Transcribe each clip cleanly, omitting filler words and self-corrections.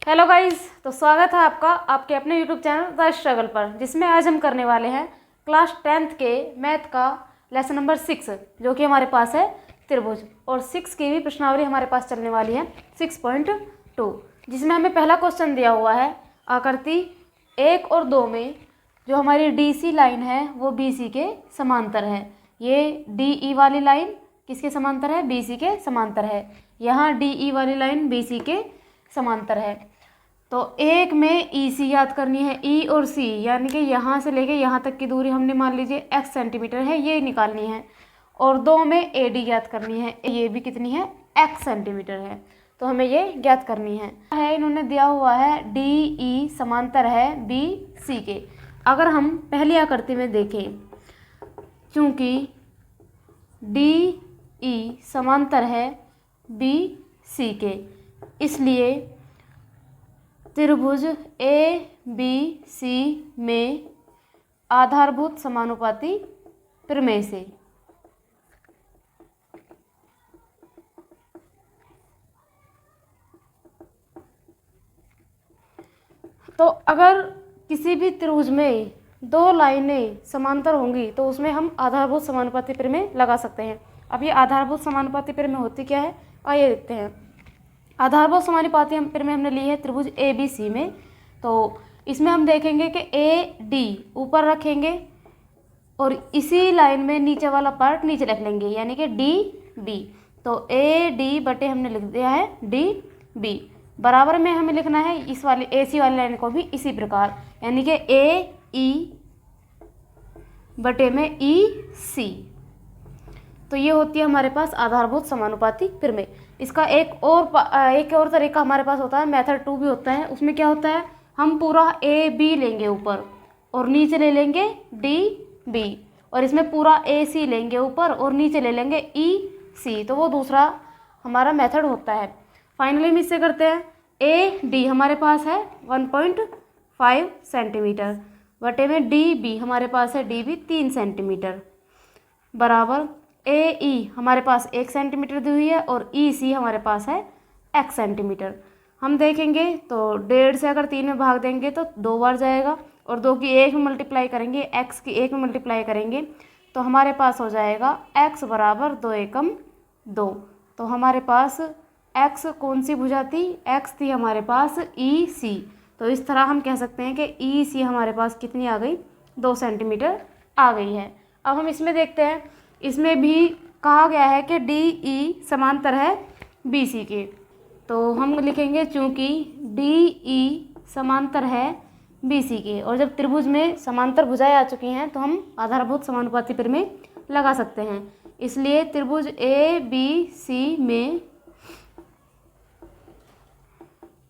Hello guys, तो स्वागत है आपका आपके अपने यूट्यूब चैनल द स्ट्रगल पर, जिसमें आज हम करने वाले हैं क्लास 10th के मैथ का लेसन नंबर 6, जो कि हमारे पास है त्रिभुज। और 6 की भी प्रश्नावली हमारे पास चलने वाली है 6.2, जिसमें हमें पहला क्वेश्चन दिया हुआ है आकृति 1 और 2 में जो हमारी DC लाइन है वो BC के समांतर है। ये DE वाली लाइन किसके समांतर है? BC के समांतर है। यहाँ DE वाली लाइन BC के समांतर है। तो एक में EC याद करनी है, E और C यानी कि यहाँ से लेके यहाँ तक की दूरी हमने मान लीजिए x सेंटीमीटर है, ये निकालनी है। और 2 में AD याद करनी है, ये भी कितनी है? x सेंटीमीटर है। तो हमें ये ज्ञात करनी है। इन्होंने दिया हुआ है DE समांतर है BC के। अगर हम पहली आकृति में देखें, चूँकि DE समांतर है BC के, इसलिए त्रिभुज ABC में आधारभूत समानुपाती प्रमेय से तो अगर किसी भी त्रिभुज में 2 लाइनें समांतर होंगी तो उसमें हम आधारभूत समानुपाती प्रमेय लगा सकते हैं। अब ये आधारभूत समानुपाती प्रमेय होती क्या है, आइए देखते हैं। आधारभूत समानुपाती प्रमेय हमने ली है त्रिभुज ABC में। तो इसमें हम देखेंगे कि AD ऊपर रखेंगे और इसी लाइन में नीचे वाला पार्ट नीचे रख लेंगे, यानी कि DB। तो AD बटे हमने लिख दिया है DB। बराबर में हमें लिखना है इस वाली AC वाली लाइन को भी इसी प्रकार, यानी कि AE बटे में EC। तो ये होती है हमारे पास आधारभूत समानुपाती प्रमेय। इसका एक और तरीका हमारे पास होता है, मेथड 2 भी होता है। उसमें क्या होता है, हम पूरा AB लेंगे ऊपर और नीचे ले लेंगे DB, और इसमें पूरा AC लेंगे ऊपर और नीचे ले लेंगे EC। तो वो दूसरा हमारा मेथड होता है। फाइनली हम इससे करते हैं, AD हमारे पास है 1.5 सेंटीमीटर बटे में DB हमारे पास है DB 3 सेंटीमीटर बराबर AE हमारे पास 1 सेंटीमीटर दी हुई है और EC हमारे पास है x सेंटीमीटर। हम देखेंगे तो 1.5 से अगर 3 में भाग देंगे तो 2 बार जाएगा, और 2 की 1 में मल्टीप्लाई करेंगे, x की 1 में मल्टीप्लाई करेंगे तो हमारे पास हो जाएगा x बराबर 2 एकम 2। तो हमारे पास x कौन सी भुजा थी? x थी हमारे पास EC। तो इस तरह हम कह सकते हैं कि EC हमारे पास कितनी आ गई? 2 सेंटीमीटर आ गई है। अब हम इसमें देखते हैं, इसमें भी कहा गया है कि DE समांतर है BC के। तो हम लिखेंगे चूँकि DE समांतर है BC के, और जब त्रिभुज में समांतर भुजाएं आ चुकी हैं तो हम आधारभूत समानुपाती प्रमेय लगा सकते हैं। इसलिए त्रिभुज ABC में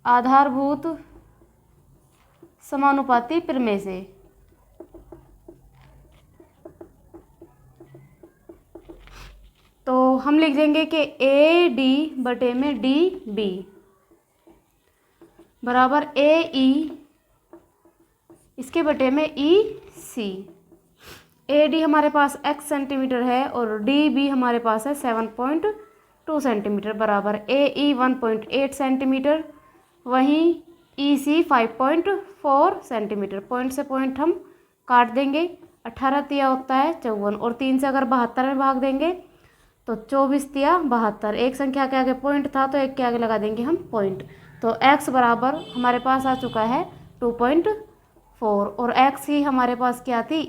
आधारभूत समानुपाती प्रमेय से तो हम लिख देंगे कि AD बटे में DB बराबर AE इसके बटे में EC। AD हमारे पास x सेंटीमीटर है और DB हमारे पास है 7.2 सेंटीमीटर बराबर AE 1.8 सेंटीमीटर, वहीं EC 5.4 सेंटीमीटर। पॉइंट से पॉइंट हम काट देंगे। 18 तिया होता है 54, और 3 से अगर 72 में भाग देंगे तो 24 तिया 72। एक संख्या के आगे पॉइंट था तो एक के आगे लगा देंगे हम पॉइंट। तो x बराबर हमारे पास आ चुका है 2.4, और x ही हमारे पास क्या थी?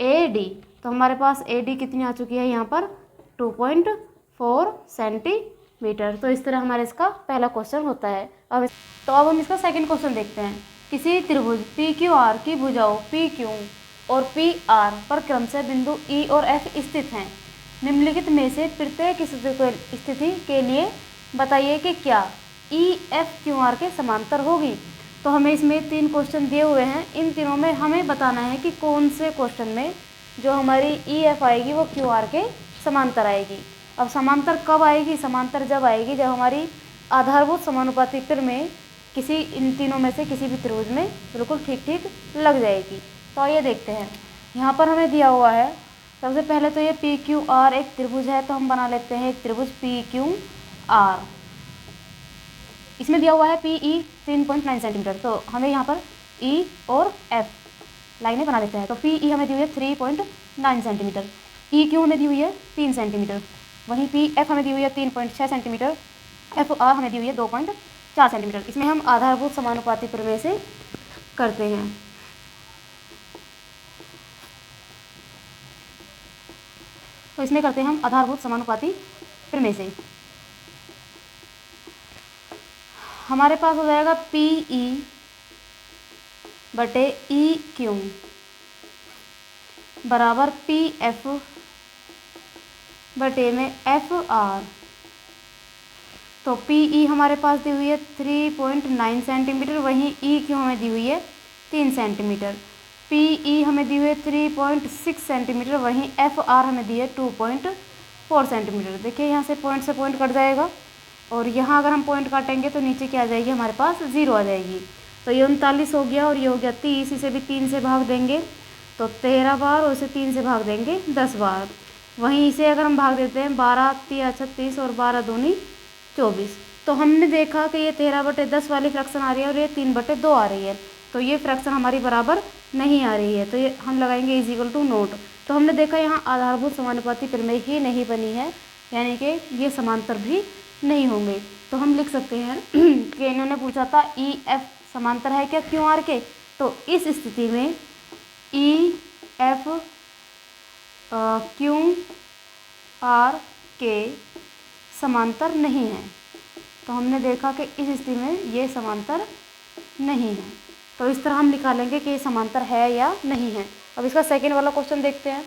AD। तो हमारे पास AD कितनी आ चुकी है यहाँ पर? 2.4 सेंटीमीटर। तो इस तरह हमारे इसका पहला क्वेश्चन होता है। अब हम इसका सेकंड क्वेश्चन देखते हैं। किसी त्रिभुज PQR की भुजाओं PQ और PR पर क्रमशः बिंदु E और F स्थित हैं। निम्नलिखित में से प्रत्येक स्थिति के लिए बताइए कि क्या EFQR के समांतर होगी। तो हमें इसमें 3 क्वेश्चन दिए हुए हैं। इन तीनों में हमें बताना है कि कौन से क्वेश्चन में जो हमारी EF आएगी वो QR के समांतर आएगी। अब समांतर कब आएगी? समांतर जब आएगी जब हमारी आधारभूत समानुपाती प्रमेय किसी इन तीनों में से किसी भी त्रिभुज में बिल्कुल ठीक ठीक लग जाएगी। तो आइए देखते हैं। यहाँ पर हमें दिया हुआ है सबसे पहले तो ये पी क्यू आर एक त्रिभुज है, तो हम बना लेते हैं एक त्रिभुज पी क्यू आर। इसमें दिया हुआ है पी ई 3.9 सेंटीमीटर, तो हमें यहाँ पर ई और एफ लाइनें बना लेते हैं। तो पी ई हमें दी हुई है 3.9 सेंटीमीटर, ई क्यू हमें दी हुई है 3 सेंटीमीटर, वहीं पी एफ हमें दी हुई है 3.6 सेंटीमीटर, एफ आर हमें दी हुई है 2.4 सेंटीमीटर। इसमें हम आधारभूत समानुपाती प्रमेय से करते हैं। तो इसमें करते हैं हम आधारभूत समानुपाती प्रमेय से। हमारे पास हो जाएगा पी ई बटे ई क्यू बराबर पी एफ बटे में एफ आर। तो पी ई हमारे पास दी हुई है 3.9 सेंटीमीटर, वहीं ई क्यू हमें दी हुई है 3 सेंटीमीटर। पी ई हमें दी हुई है 3.6 सेंटीमीटर, वहीं एफ आर हमें दी है 2.4 सेंटीमीटर। देखिए यहाँ से पॉइंट कट जाएगा, और यहाँ अगर हम पॉइंट काटेंगे तो नीचे क्या आ जाएगी, हमारे पास 0 आ जाएगी। तो ये 39 हो गया, और ये हो गया 30। इसे भी 3 से भाग देंगे तो 13 बार, और इसे 3 से भाग देंगे 10 बार। वहीं इसे अगर हम भाग देते हैं 12 3 36 और 12 दूनी 24, तो हमने देखा कि ये 13/10 वाली फ्रैक्शन आ रही है और ये 3/2 आ रही है। तो ये फ्रैक्शन हमारी बराबर नहीं आ रही है, तो ये हम लगाएंगे = नोट। तो हमने देखा यहाँ आधारभूत समानुपाती प्रमेय ही नहीं बनी है, यानी कि ये समांतर भी नहीं होंगे। तो हम लिख सकते हैं कि इन्होंने पूछा था ई एफ समांतर है क्या क्यू आर के, तो इस स्थिति में ई एफ क्यू आर के समांतर नहीं है। तो हमने देखा कि इस स्थिति में ये समांतर नहीं है, तो इस तरह हम निकालेंगे कि ये समांतर है या नहीं है। अब इसका सेकंड वाला क्वेश्चन देखते हैं।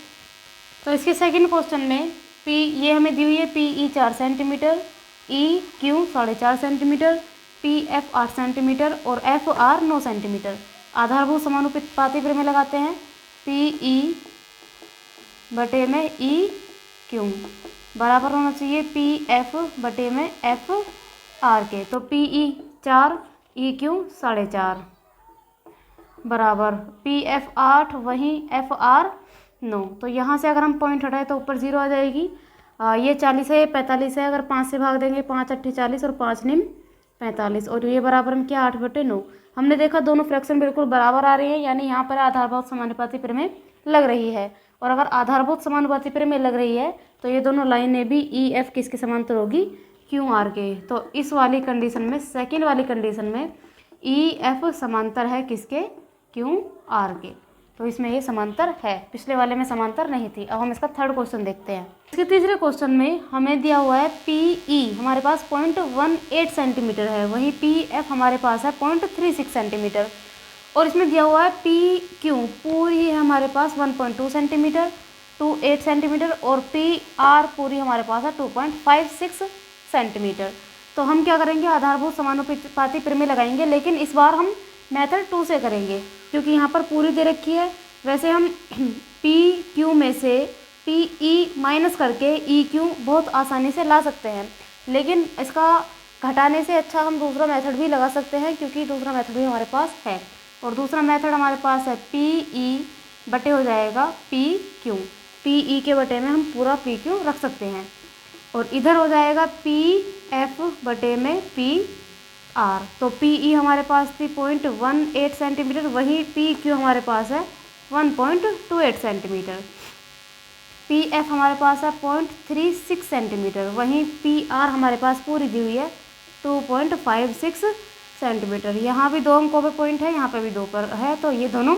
तो इसके सेकंड क्वेश्चन में पी ये हमें दी हुई है P E 4 centimetre, E Q 4.5 centimetre, P F 8 centimetre और एफ आर 9 सेंटीमीटर। आधारभूत समानुपाती प्रमेय लगाते हैं। पी ई बटे में ई क्यू बराबर होना चाहिए पी एफ बटे में एफ आर के। तो पी ई 4 ई क्यू 4.5 बराबर पी एफ 8 वहीं एफ आर 9। तो यहाँ से अगर हम पॉइंट हटाए तो ऊपर 0 आ जाएगी। ये 40 है, ये 45 है, अगर 5 से भाग देंगे 5 8 40 और 5 9 45, और ये बराबर में क्या 8/9। हमने देखा दोनों फ्रैक्शन बिल्कुल बराबर आ रही है, यानी यहाँ पर आधारभूत समानुपाती प्रमेय लग रही है। और अगर आधारभूत समानुपाती प्रमेय लग रही है तो ये दोनों लाइनें भी ई एफ किसके समांतर होगी, क्यू आर के। तो इस वाली कंडीशन में, सेकेंड वाली कंडीशन में ई एफ समांतर है किसके, क्यू आर के। तो इसमें ये समांतर है, पिछले वाले में समांतर नहीं थी। अब हम इसका थर्ड क्वेश्चन देखते हैं। इसके तीसरे क्वेश्चन में हमें दिया हुआ है पी ई हमारे पास 0.18 सेंटीमीटर है, वहीं पी एफ हमारे पास है 0.36 सेंटीमीटर, और इसमें दिया हुआ है पी क्यू पूरी है हमारे पास 1.2 सेंटीमीटर 28 सेंटीमीटर, और पी आर पूरी हमारे पास है 2.56 सेंटीमीटर। तो हम क्या करेंगे, आधारभूत समानुपाती प्रमेय लगाएंगे, लेकिन इस बार हम मेथड 2 से करेंगे, क्योंकि यहाँ पर पूरी दे रखी है। वैसे हम पी क्यू में से पी ई माइनस करके ई क्यू बहुत आसानी से ला सकते हैं, लेकिन इसका घटाने से अच्छा हम दूसरा मेथड भी लगा सकते हैं, क्योंकि दूसरा मेथड भी हमारे पास है। और दूसरा मेथड हमारे पास है पी ई बटे हो जाएगा पी क्यू, पी ई के बटे में हम पूरा पी क्यू रख सकते हैं, और इधर हो जाएगा पी एफ बटे में पी आर। तो पी ई हमारे पास थी 0.18 सेंटीमीटर, वहीं पी क्यू हमारे पास है 1.28 सेंटीमीटर। पी एफ हमारे पास है 0.36 सेंटीमीटर, वहीं पी आर हमारे पास पूरी दी हुई है 2.56 सेंटीमीटर। यहाँ भी 2 अंकों पर पॉइंट है, यहाँ पर भी 2 पर है, तो ये दोनों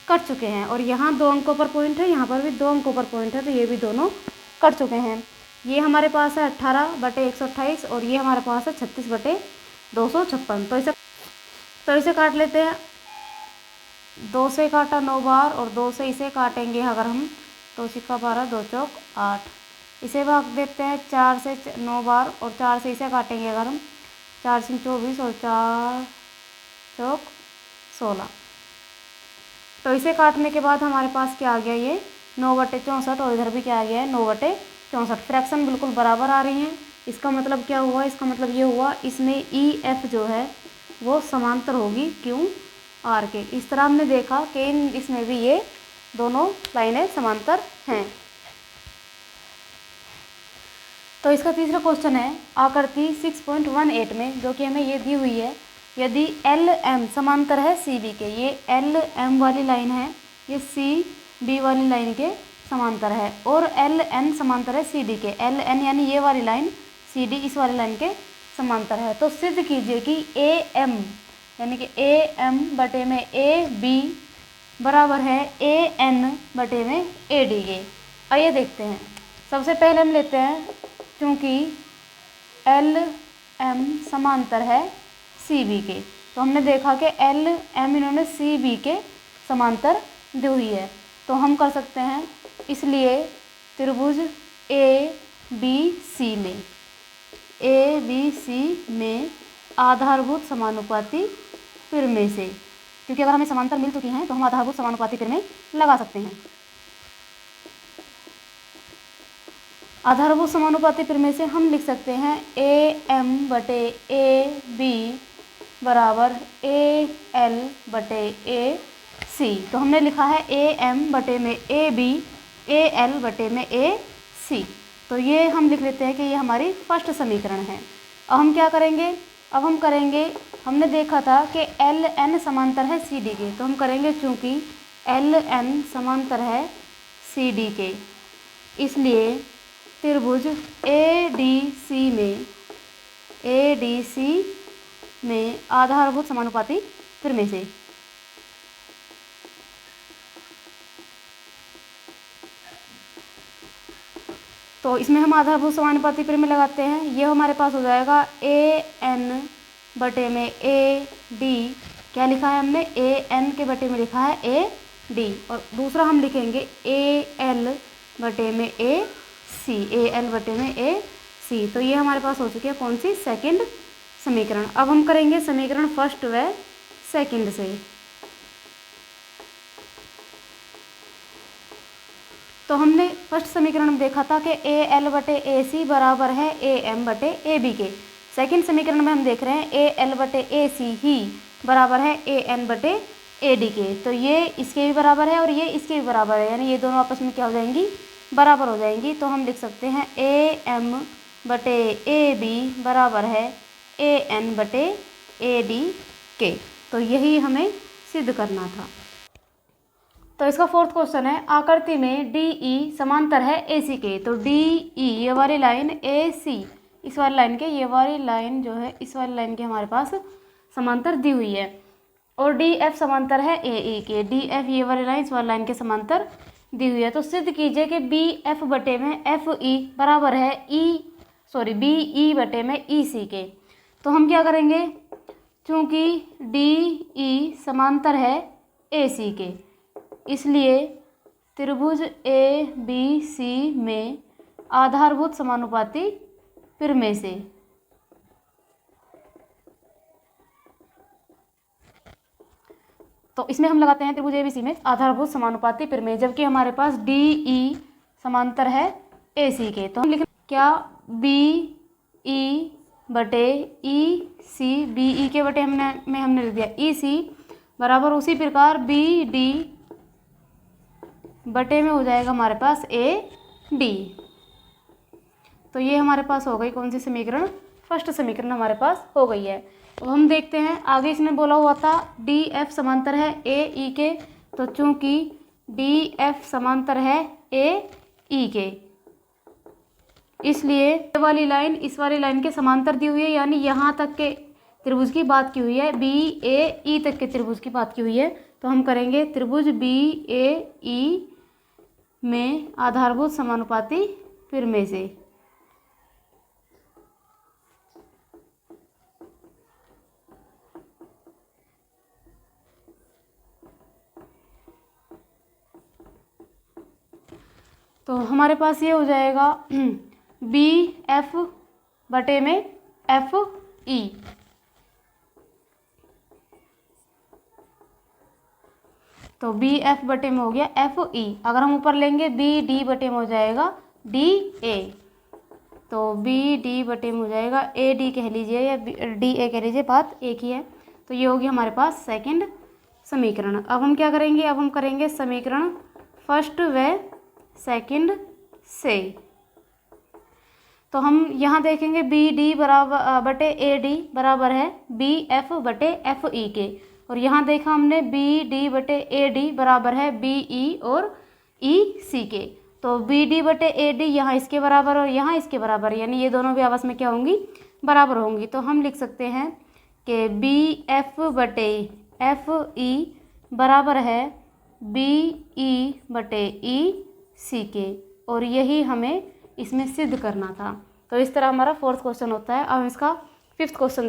कट चुके हैं। और यहाँ 2 अंकों पर पॉइंट है, यहाँ पर भी 2 अंकों पर पॉइंट है, तो ये भी दोनों कट चुके हैं। ये हमारे पास है 18/128, और ये हमारे पास है 36/256। तो इसे काट लेते हैं। 2 से काटा 9 बार, और 2 से इसे काटेंगे अगर हम, तो 6 12 2 चौक 8। इसे भाग देते हैं 4 से 9 बार, और 4 से इसे काटेंगे अगर हम, 4 से 24 और 4 चौक 16। तो इसे काटने के बाद हमारे पास क्या आ गया, ये 9/64, और इधर भी क्या आ गया है 9/64। फ्रैक्शन बिल्कुल बराबर आ रही हैं। इसका मतलब क्या हुआ, इसका मतलब ये हुआ इसमें ई एफ जो है वो समांतर होगी क्यू आर के। इस तरह हमने देखा कि इसमें भी ये दोनों लाइनें समांतर हैं। तो इसका तीसरा क्वेश्चन है आकृति 6.18 में, जो कि हमें ये दी हुई है, यदि एल एम समांतर है सी बी के, ये एल एम वाली लाइन है, ये सी बी वाली लाइन के समांतर है, और एल एन समांतर है सी डी के, एल एन यानी ये वाली लाइन, सी डी इस वाली लाइन के समांतर है। तो सिद्ध कीजिए कि ए एम यानी कि ए एम बटे में ए बी बराबर है ए एन बटे में ए डी के। आइए देखते हैं। सबसे पहले हम लेते हैं, क्योंकि एल एम समांतर है सी बी के, तो हमने देखा कि एल एम इन्होंने सी बी के समांतर दी हुई है, तो हम कर सकते हैं, इसलिए त्रिभुज ए बी सी में आधारभूत समानुपाती प्रमेय से, क्योंकि अगर हमें समांतर मिल चुकी हैं तो हम आधारभूत समानुपाती प्रमेय लगा सकते हैं। आधारभूत समानुपाती प्रमेय से हम लिख सकते हैं ए एम बटे ए बी बराबर ए एल बटे ए सी। तो हमने लिखा है ए एम बटे में ए बी ए एल बटे में ए सी। तो ये हम लिख लेते हैं कि ये हमारी फर्स्ट समीकरण है। अब हम क्या करेंगे, अब हम करेंगे, हमने देखा था कि एल एन समांतर है सी डी के, तो हम करेंगे चूँकि एल एन समांतर है सी डी के, इसलिए त्रिभुज ए डी सी में आधारभूत समानुपाती प्रमेय से तो इसमें हम आधारभूत समानुपाती प्रमेय लगाते हैं। ये हमारे पास हो जाएगा ए एन बटे में ए डी, क्या लिखा है हमने, ए एन के बटे में लिखा है ए डी, और दूसरा हम लिखेंगे ए एल बटे में ए सी, ए एल बटे में ए सी। तो ये हमारे पास हो चुकी है कौन सी, सेकंड समीकरण। अब हम करेंगे समीकरण फर्स्ट व सेकंड से। तो हमने फर्स्ट समीकरण में देखा था कि ए एल बटे ए सी बराबर है ए एम बटे ए बी के। सेकंड समीकरण में हम देख रहे हैं ए एल बटे ए सी ही बराबर है ए एन बटे ए डी के। तो ये इसके भी बराबर है और ये इसके भी बराबर है, यानी ये दोनों आपस में क्या हो जाएंगी, बराबर हो जाएंगी। तो हम लिख सकते हैं ए एम बटे ए बी बराबर है ए एन बटे ए डी के। तो यही हमें सिद्ध करना था। तो इसका फोर्थ क्वेश्चन है, आकृति में डी ई समांतर है ए सी के। तो डी ई ये वाली लाइन, ए सी इस वाली लाइन के, ये वाली लाइन जो है इस वाली लाइन के हमारे पास समांतर दी हुई है, और डी एफ समांतर है ए ई के। डी एफ ये वाली लाइन इस वाली लाइन के समांतर दी हुई है। तो सिद्ध कीजिए कि बी एफ बटे में एफ ई बराबर है बी ई बटे में ई सी के। तो हम क्या करेंगे, चूँकि डी ई समांतर है ए सी के, इसलिए त्रिभुज ए बी सी में आधारभूत समानुपाती प्रमेय से तो इसमें हम लगाते हैं त्रिभुज ए बी सी में आधारभूत समानुपाती प्रमेय, जबकि हमारे पास डी ई समांतर है ए सी के। तो हम लिखें क्या, बी ई बटे ई सी, बी ई के बटे हमने लिख दिया ई सी बराबर, उसी प्रकार बी डी बटे में हो जाएगा हमारे पास ए डी। तो ये हमारे पास हो गई कौन सी समीकरण, फर्स्ट समीकरण हमारे पास हो गई है। अब हम देखते हैं आगे, इसने बोला हुआ था डी एफ समांतर है ए ई के। तो चूंकि डी एफ समांतर है ए ई के, इसलिए ये वाली लाइन इस वाली लाइन के समांतर दी हुई है, यानी यहाँ तक के त्रिभुज की बात की हुई है, बी ए ई तक के त्रिभुज की बात की हुई है। तो हम करेंगे त्रिभुज बी ए ई में आधारभूत समानुपाती प्रमेय से। तो हमारे पास ये हो जाएगा बी एफ बटे में एफ ई। तो बी एफ बटे में हो गया एफ ई। अगर हम ऊपर लेंगे बी डी बटे में हो जाएगा डी ए। तो बी डी बटे में हो जाएगा ए डी कह लीजिए या डी ए कह लीजिए, बात एक ही है। तो ये होगी हमारे पास सेकंड समीकरण। अब हम क्या करेंगे, अब हम करेंगे समीकरण फर्स्ट व सेकंड से। तो हम यहाँ देखेंगे बी डी बराबर बटे ए डी बराबर है बी एफ बटे एफ ई के, और यहाँ देखा हमने बी डी बटे ए डी बराबर है बी ई और ई सी के। तो बी डी बटे ए डी यहाँ इसके बराबर और यहाँ इसके बराबर, यानी ये दोनों भी आपस में क्या होंगी, बराबर होंगी। तो हम लिख सकते हैं कि बी एफ बटे एफ ई बराबर है बी ई बटे ई सी के, और यही हमें इसमें सिद्ध करना था। तो इस तरह हमारा 4th क्वेश्चन होता है। अब हम इसका 5th क्वेश्चन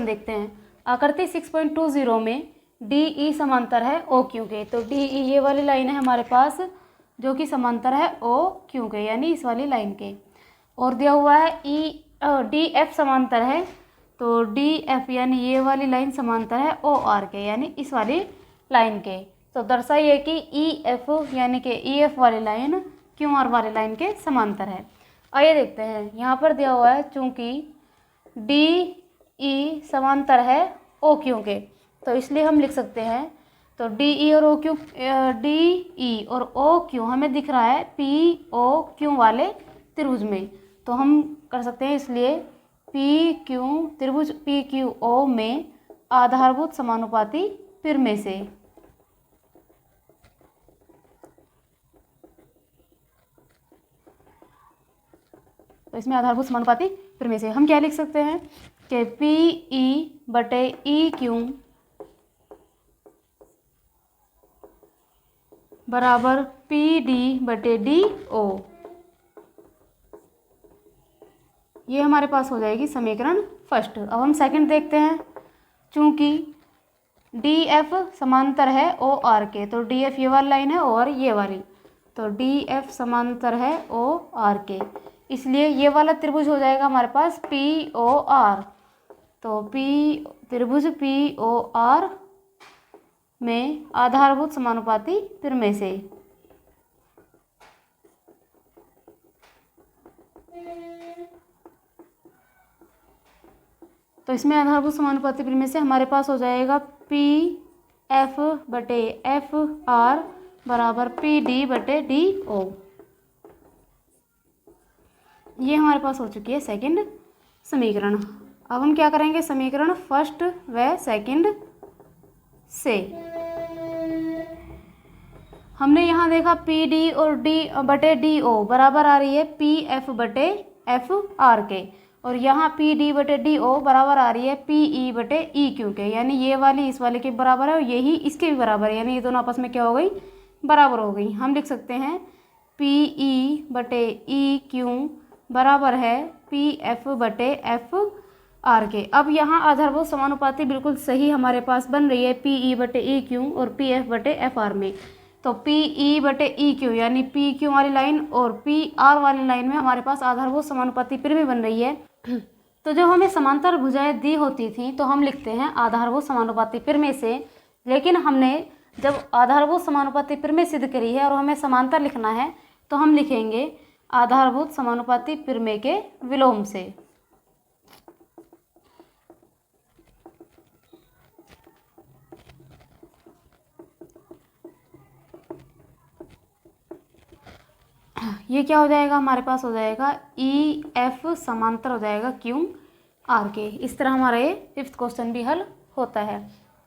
देखते हैं। आकृति 6.20 में डी ई समांतर है ओ क्यू के। तो डी ई ये वाली लाइन है हमारे पास जो कि समांतर है ओ क्यू के, यानी इस वाली लाइन के, और दिया हुआ है डी एफ समांतर है। तो डी एफ यानी ये वाली लाइन समांतर है ओ आर के, यानी इस वाली लाइन के। तो दर्शाइए कि ई एफ यानी कि ई एफ वाली लाइन क्यू आर वाली लाइन के समांतर है। आइए देखते हैं। यहाँ पर दिया हुआ है चूँकि डी ई समांतर है ओ क्यू के, तो इसलिए हम लिख सकते हैं, तो डी ई और ओ क्यू, डी ई और ओ क्यू हमें दिख रहा है पी ओ क्यू वाले त्रिभुज में। तो हम कर सकते हैं इसलिए पी क्यू त्रिभुज पी क्यू ओ में आधारभूत समानुपाती पिर से। तो इसमें आधारभूत समानुपाती पिर से हम क्या लिख सकते हैं कि पी ई बटे ई क्यू बराबर पी डी बटे डी ओ। ये हमारे पास हो जाएगी समीकरण फर्स्ट। अब हम सेकंड देखते हैं। चूँकि डी एफ समांतर है ओ आर के, तो डी एफ ये वाली लाइन है और ये वाली, तो डी एफ समांतर है ओ आर के, इसलिए ये वाला त्रिभुज हो जाएगा हमारे पास पी ओ आर। तो पी त्रिभुज पी ओ आर में आधारभूत समानुपाती पिर से। तो इसमें आधारभूत समानुपाती पिर से हमारे पास हो जाएगा पी एफ बटे एफ आर बराबर पी डी बटे डी ओ। ये हमारे पास हो चुकी है सेकंड समीकरण। अब हम क्या करेंगे समीकरण फर्स्ट व सेकंड से। हमने यहाँ देखा पी डी और डी बटे डी ओ बराबर आ रही है पी एफ बटे एफ आर के, और यहाँ पी डी बटे डी ओ बराबर आ रही है पी ई बटे ई क्यू के, यानी ये वाली इस वाले के बराबर है और यही इसके भी बराबर है, यानी ये दोनों आपस में क्या हो गई, बराबर हो गई। हम लिख सकते हैं पी ई बटे ई क्यू बराबर है पी एफ बटे एफ आर के। अब यहाँ आधारभूत समानुपाती बिल्कुल सही हमारे पास बन रही है पी ई बटे ई क्यू और पी एफ बटे एफ आर में। तो पी ई बटे ई क्यू यानी पी क्यू वाली लाइन और पी आर वाली लाइन में हमारे पास आधारभूत समानुपाती पिर भी बन रही है। तो जब हमें समांतर भुजाएं दी होती थी तो हम लिखते हैं आधारभूत समानुपाती पिर में से, लेकिन हमने जब आधारभूत समानुपाती पिर में सिद्ध करी है और हमें समांतर लिखना है तो हम लिखेंगे आधारभूत समानुपाती पिर में के विलोम से। ये क्या हो जाएगा हमारे पास हो जाएगा ई एफ समांतर हो जाएगा क्यू आर के। इस तरह हमारा ये 5th क्वेश्चन भी हल होता है।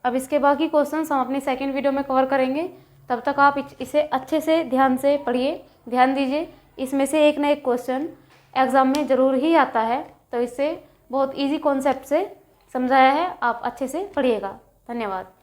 अब इसके बाकी क्वेश्चंस हम अपनी सेकंड वीडियो में कवर करेंगे। तब तक आप इसे अच्छे से ध्यान पढ़िए, ध्यान दीजिए। इसमें से एक ना एक क्वेश्चन एग्ज़ाम में ज़रूर ही आता है, तो इससे बहुत इजी कॉन्सेप्ट से समझाया है, आप अच्छे से पढ़िएगा। धन्यवाद।